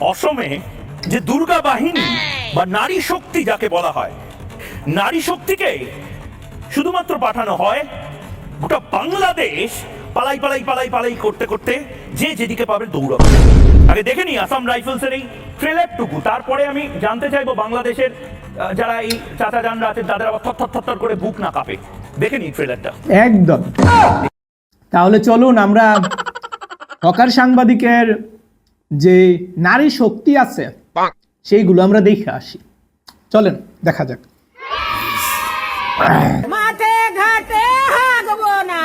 অসমে যে দুর্গা বাহিনী বা নারী শক্তি যাকে বলা হয়, নারী শক্তিকে শুধুমাত্র পাঠানো হয় গোটা বাংলাদেশ পালাই পালাই পালাই পালাই করতে করতে যে যেদিকে পাবে দৌড়াবে। আগে দেখে নি আসাম রাইফেলসের এই ট্রেলারটুকু, তারপরে আমি জানতে চাইবো বাংলাদেশের যারা এই চাচা জানরা আছেন তাদের আবার থর করে বুক না কাঁপে। দেখে নি ট্রেলারটা একদম। তাহলে চলুন আমরা হকার সাংবাদিকের যে নারী শক্তি আছে সেইগুলো আমরা দেখে আসি। চলেন দেখা যাক। মাঠে ঘাটে হাগবো না,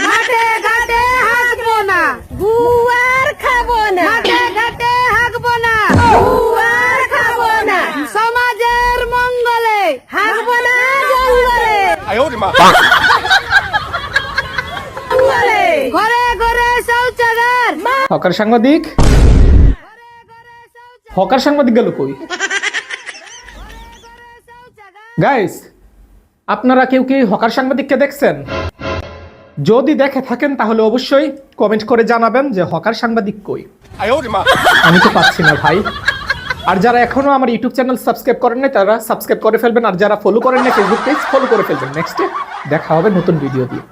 মাঠে ঘাটে হাগবো না, গুয়ার খাবো না, মাঠে ঘাটে হাগবো না, গুয়ার খাবো না, সমাজের মঙ্গলে হাগবো না জঙ্গলে, ঘরে ঘরে শৌচাগার। হকার সাংবাদিক, হকার সাংবাদিক গেল কই? গাইস, আপনারা কেউ কি হকার সাংবাদিককে দেখছেন? যদি দেখে থাকেন তাহলে অবশ্যই কমেন্ট করে জানাবেন যে হকার সাংবাদিক কই। আমি তো পাচ্ছি না ভাই। আর যারা এখনো আমার ইউটিউব চ্যানেল সাবস্ক্রাইব করেন নাই তারা সাবস্ক্রাইব করে ফেলবেন, আর যারা ফলো করেন না ফেসবুক পেজ ফলো করে ফেলবেন। নেক্সটে দেখা হবে নতুন ভিডিও দিয়ে।